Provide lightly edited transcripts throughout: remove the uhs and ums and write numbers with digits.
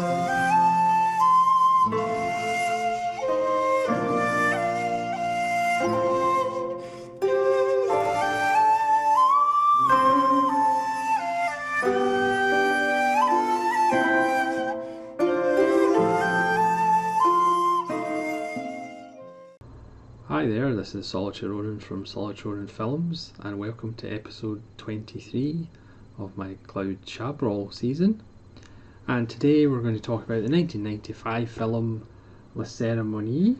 Hi there, this is Solitary Ronan from Solitary Ronan Films, and welcome to episode 23 of my Claude Chabrol season. And today we're going to talk about the 1995 film Ceremonie,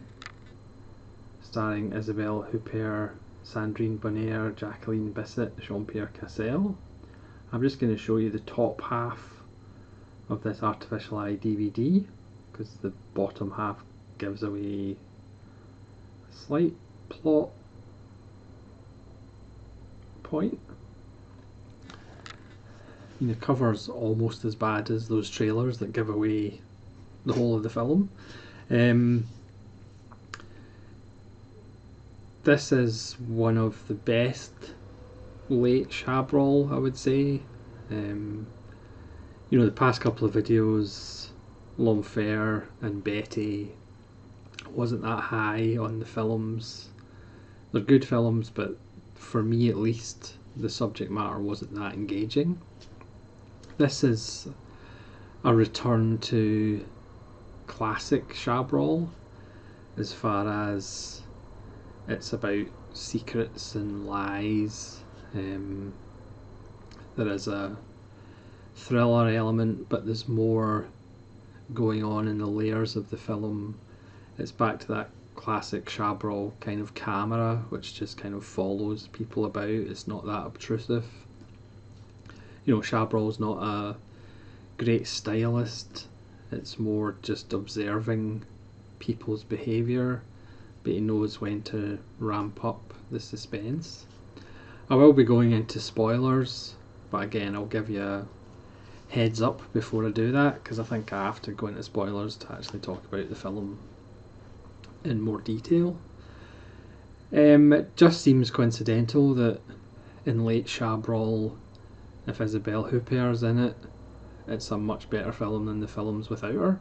starring Isabelle Huppert, Sandrine Bonnaire, Jacqueline, Bissett, Jean-Pierre Cassel. I'm just going to show you the top half of this artificial eye DVD, because the bottom half gives away slight plot point. The cover's almost as bad as those trailers that give away the whole of the film. This is one of the best late Chabrol, I would say. The past couple of videos, L'Enfer and Betty, wasn't that high on the films. They're good films, but for me at least, the subject matter wasn't that engaging. This is a return to classic Chabrol, as far as it's about secrets and lies. There is a thriller element, but there's more going on in the layers of the film. It's back to that classic Chabrol kind of camera, which just kind of follows people about. It's not that obtrusive. Chabrol's not a great stylist. It's more just observing people's behaviour, but he knows when to ramp up the suspense. I will be going into spoilers, but again, I'll give you a heads up before I do that, because I think I have to go into spoilers to actually talk about the film in more detail. It just seems coincidental that in late Chabrol, if Isabelle Huppert's in it, it's a much better film than the films without her,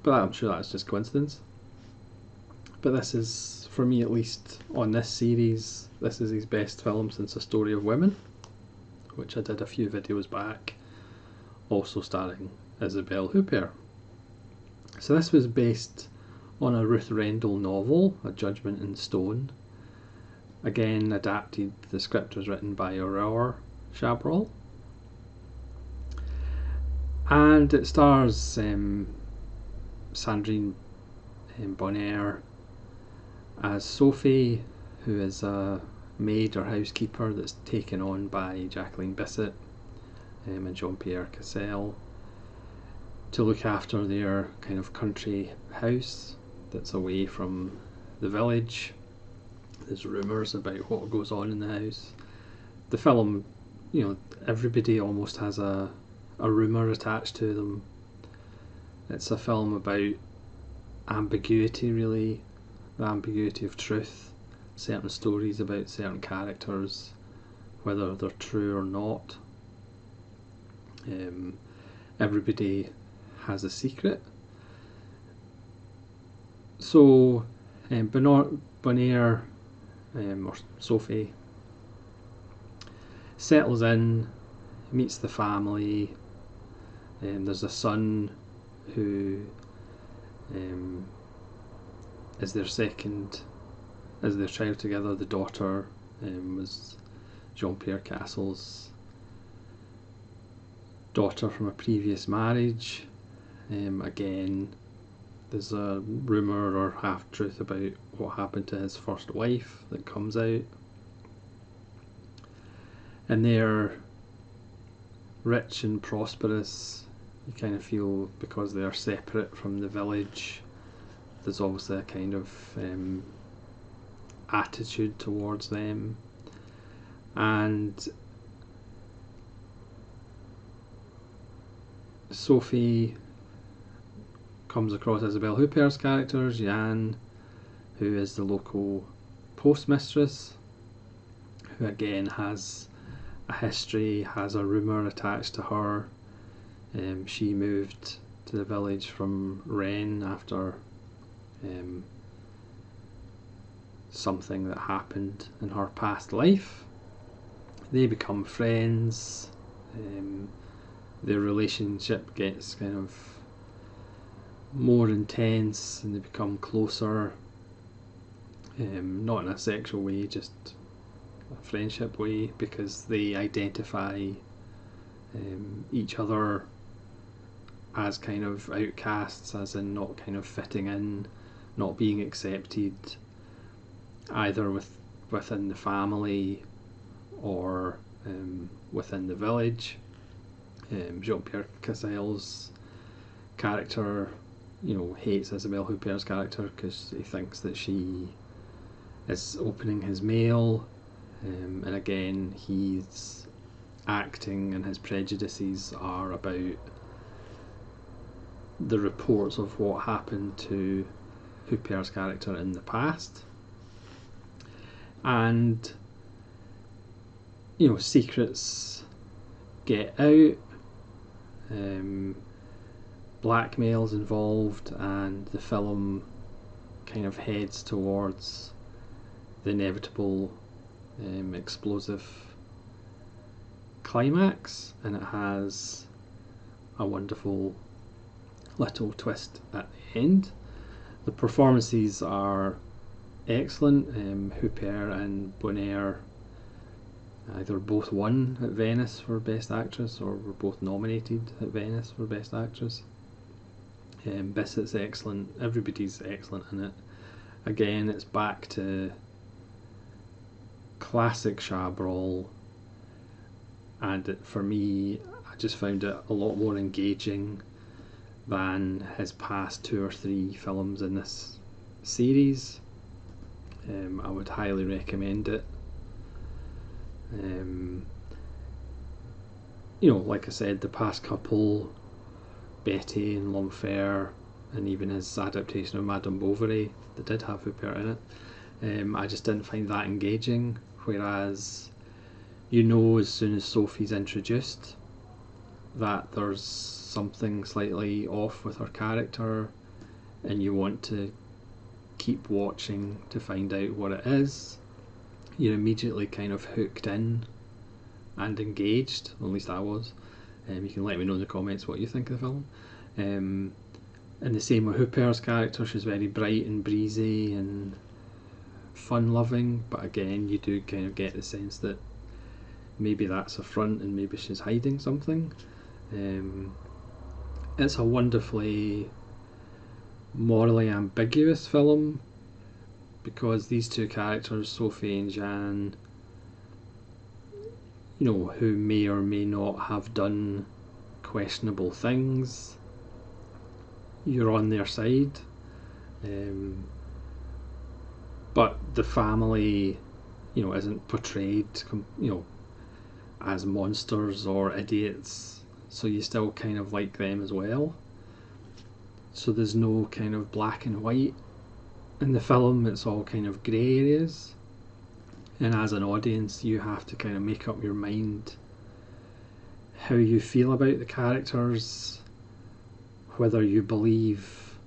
but I'm sure that's just coincidence. But this is, for me at least, on this series, this is his best film since A Story of Women, which I did a few videos back, also starring Isabelle Huppert. So this was based on a Ruth Rendell novel, A Judgment in Stone. Again, adapted, the script was written by Aurore Chabrol. And it stars Sandrine Bonnaire as Sophie, who is a maid or housekeeper that's taken on by Jacqueline Bissett and Jean-Pierre Cassel to look after their kind of country house that's away from the village. There's rumours about what goes on in the house. The film, everybody almost has a rumour attached to them. It's a film about ambiguity, really, the ambiguity of truth, certain stories about certain characters, whether they're true or not. Everybody has a secret. So Bonnaire, or Sophie, settles in, meets the family. There's a son who is their child together. The daughter was Jean-Pierre Cassel's daughter from a previous marriage. Again, there's a rumour or half-truth about what happened to his first wife that comes out. And they're rich and prosperous. You kind of feel, because they are separate from the village, there's obviously a kind of attitude towards them. And Sophie comes across Isabelle Huppert's character, Jeanne, who is the local postmistress, who again has a history, has a rumour attached to her. She moved to the village from Rennes after something that happened in her past life. They become friends. Their relationship gets kind of more intense and they become closer. Not in a sexual way, just a friendship way, because they identify each other as kind of outcasts, as in not kind of fitting in, not being accepted either within the family or within the village. Jean-Pierre Cazel's character, hates Isabelle Huppert's character because he thinks that she is opening his mail, and again he's acting and his prejudices are about the reports of what happened to Huppert's character in the past. And secrets get out, blackmail's involved, and the film kind of heads towards the inevitable explosive climax, and it has a wonderful little twist at the end. The performances are excellent. Huppert and Bonnaire either both won at Venice for Best Actress or were both nominated at Venice for Best Actress. Bissett's excellent, everybody's excellent in it. Again, it's back to classic Chabrol, and for me, I just found it a lot more engaging than his past 2 or 3 films in this series. I would highly recommend it. Like I said, the past couple, Betty and L'Enfer, and even his adaptation of Madame Bovary, that did have Huppert in it, I just didn't find that engaging, whereas as soon as Sophie's introduced that there's something slightly off with her character and you want to keep watching to find out what it is. You're immediately kind of hooked in and engaged, or at least I was. You can let me know in the comments what you think of the film. And the same with Huppert's character, she's very bright and breezy and fun-loving, but again you do kind of get the sense that maybe that's a front and maybe she's hiding something. It's a wonderfully morally ambiguous film because these two characters, Sophie and Jeanne, who may or may not have done questionable things, you're on their side. But the family, isn't portrayed, as monsters or idiots, so you still kind of like them as well. So there's no kind of black and white in the film, it's all kind of grey areas, and as an audience you have to kind of make up your mind how you feel about the characters, whether you believe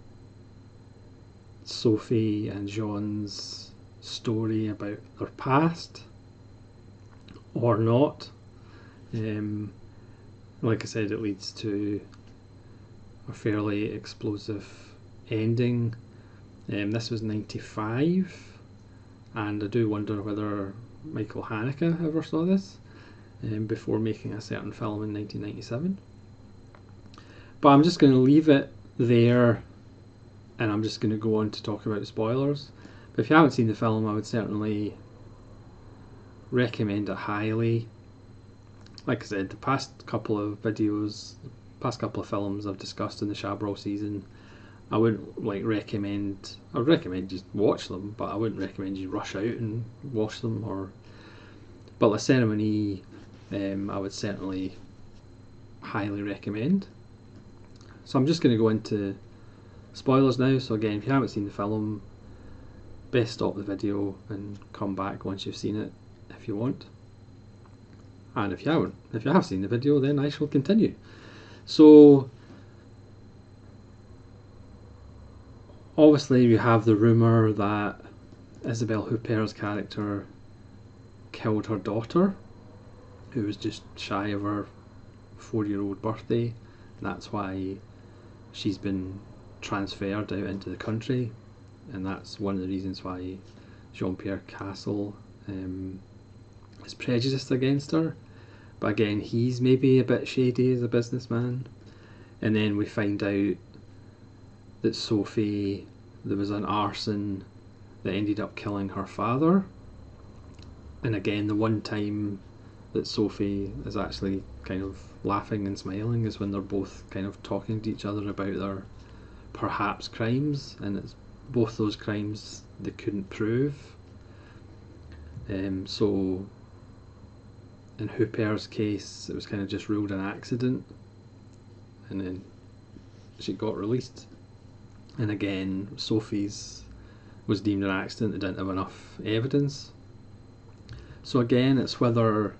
Sophie and Jean's story about their past or not. Like I said, it leads to a fairly explosive ending. This was 95, and I do wonder whether Michael Haneke ever saw this before making a certain film in 1997. But I'm just going to leave it there, and I'm just going to go on to talk about the spoilers. But if you haven't seen the film, I would certainly recommend it highly. Like I said, the past couple of films I've discussed in the Chabrol season, I wouldn't recommend. I would recommend you watch them, but I wouldn't recommend you rush out and watch them. But La Ceremonie, I would certainly highly recommend. So I'm just going to go into spoilers now. So again, if you haven't seen the film, best stop the video and come back once you've seen it if you want. And if you have seen the video, then I shall continue. So Obviously, you have the rumour that Isabelle Huppert's character killed her daughter, who was just shy of her 4-year-old birthday. And that's why she's been transferred out into the country, and that's one of the reasons why Jean-Pierre Castle is prejudiced against her. But again, he's maybe a bit shady as a businessman. And then we find out that Sophie, there was an arson that ended up killing her father. And again, the one time that Sophie is actually kind of laughing and smiling is when they're both kind of talking to each other about their perhaps crimes, and it's both those crimes they couldn't prove. So in Huppert's case, it was kind of just ruled an accident, and then she got released. And again, Sophie's was deemed an accident, they didn't have enough evidence. So again, it's whether,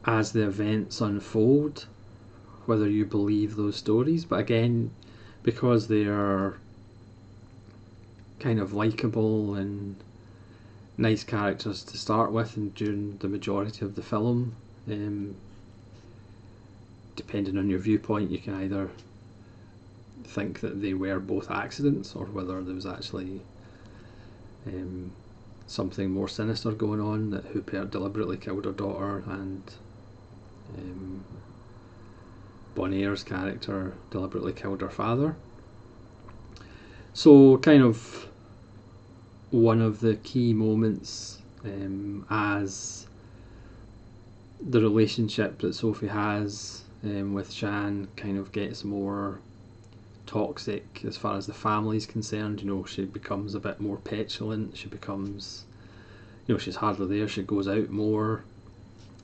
as the events unfold, whether you believe those stories. But again, because they are kind of likeable and nice characters to start with, and during the majority of the film, depending on your viewpoint, you can either think that they were both accidents or whether there was actually something more sinister going on, that Huppert deliberately killed her daughter and Bonnaire's character deliberately killed her father. So kind of one of the key moments as the relationship that Sophie has with Jean kind of gets more toxic as far as the family's concerned. You know, she becomes a bit more petulant, she becomes, you know, she's hardly there, she goes out more.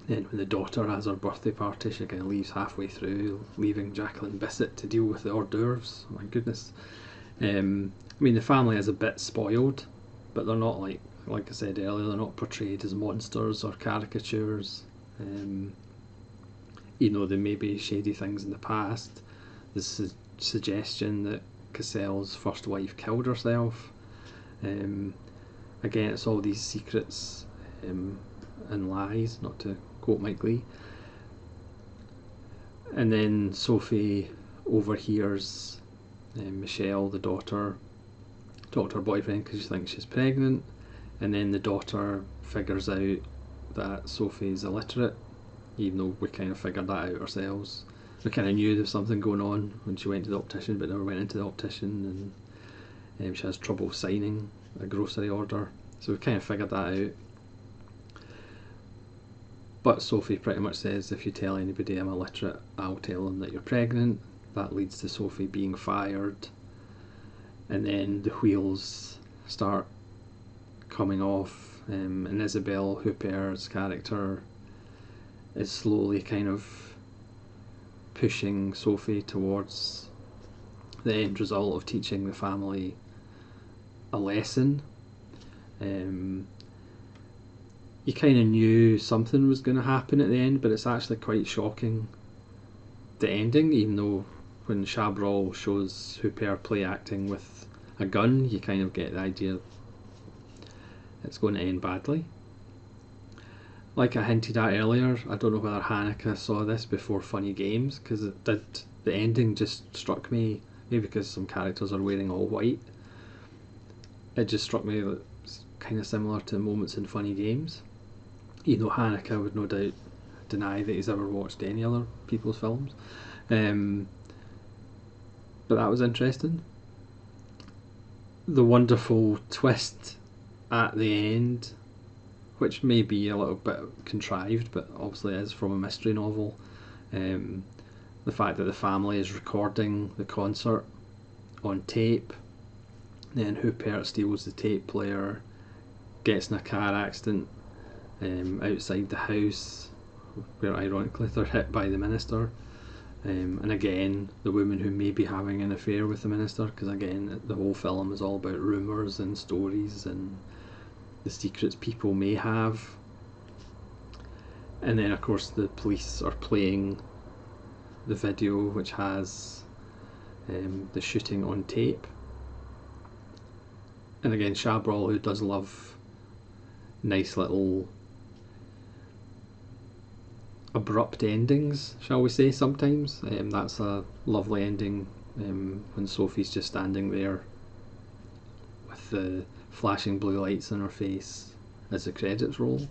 Then when the daughter has her birthday party, she kind of leaves halfway through, leaving Jacqueline Bissett to deal with the hors d'oeuvres. Oh my goodness. I mean, the family is a bit spoiled, but they're not like I said earlier, they're not portrayed as monsters or caricatures. Even though there may be shady things in the past, there's a suggestion that Cassell's first wife killed herself. Again, it's all these secrets and lies, not to quote Mike Lee. And then Sophie overhears Michelle, the daughter, talk to her boyfriend because she thinks she's pregnant, and then the daughter figures out that Sophie's illiterate, even though we kind of figured that out ourselves. We kind of knew there was something going on when she went to the optician, but never went into the optician, and she has trouble signing a grocery order, so we kind of figured that out. But Sophie pretty much says, if you tell anybody I'm illiterate, I'll tell them that you're pregnant. That leads to Sophie being fired, and then the wheels start coming off, and Isabelle Huppert's character is slowly kind of pushing Sophie towards the end result of teaching the family a lesson. You kind of knew something was going to happen at the end, but it's actually quite shocking, the ending, even though when Chabrol shows Huppert play acting with a gun, you kind of get the idea it's going to end badly. Like I hinted at earlier, I don't know whether Hanukkah saw this before Funny Games, because it did. The ending just struck me, maybe because some characters are wearing all white, it just struck me that it's kind of similar to moments in Funny Games. You know, Hanukkah would no doubt deny that he's ever watched any other people's films, but that was interesting. The wonderful twist at the end, which may be a little bit contrived, but obviously is from a mystery novel. The fact that the family is recording the concert on tape, then Huppert steals the tape player, gets in a car accident outside the house, where ironically they're hit by the minister. And again, the woman who may be having an affair with the minister, because again, the whole film is all about rumours and stories and the secrets people may have. And then of course the police are playing the video which has the shooting on tape. And again, Chabrol, who does love nice little abrupt endings, shall we say, sometimes. That's a lovely ending when Sophie's just standing there with the flashing blue lights in her face as the credits roll.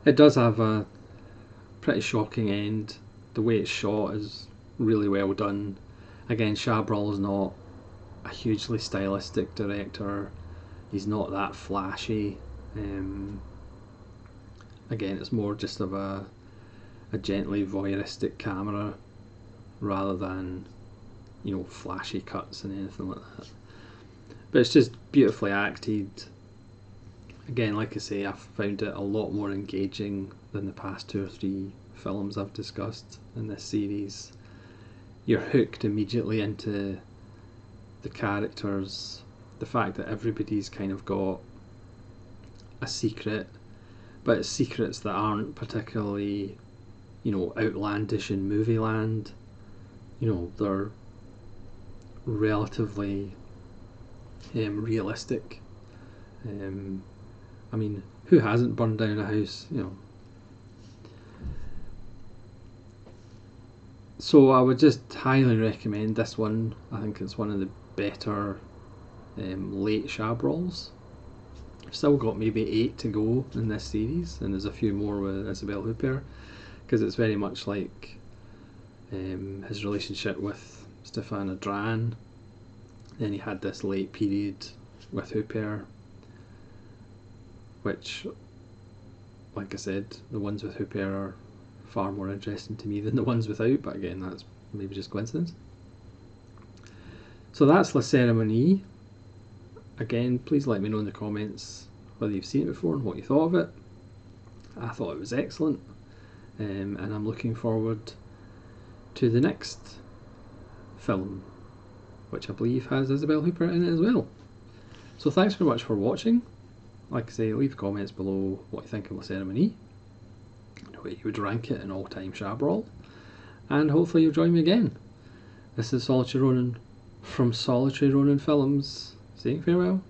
It does have a pretty shocking end. The way it's shot is really well done. Again, Chabrol is not a hugely stylistic director. He's not that flashy. Again, it's more just of a gently voyeuristic camera rather than, you know, flashy cuts and anything like that. But it's just beautifully acted. Again, like I say, I've found it a lot more engaging than the past 2 or 3 films I've discussed in this series. You're hooked immediately into the characters, the fact that everybody's kind of got a secret, but it's secrets that aren't particularly, you know, outlandish in movie land. You know, they're relatively realistic. I mean, who hasn't burned down a house, you know? So I would just highly recommend this one. I think it's one of the better late Chabrols. I've still got maybe 8 to go in this series, and there's a few more with Isabelle Huppert, because it's very much like his relationship with Stéphane Adran. Then he had this late period with Huppert, which, like I said, the ones with Huppert are far more interesting to me than the ones without, but again, that's maybe just coincidence. So that's La Ceremonie. Again, please let me know in the comments whether you've seen it before and what you thought of it. I thought it was excellent, and I'm looking forward to the next film, which I believe has Isabelle Huppert in it as well. So thanks very much for watching. Like I say, leave comments below what you think of La Ceremonie, where you would rank it in all-time Chabrol, and hopefully you'll join me again. This is Solitary Ronin from Solitary Ronin Films, saying farewell.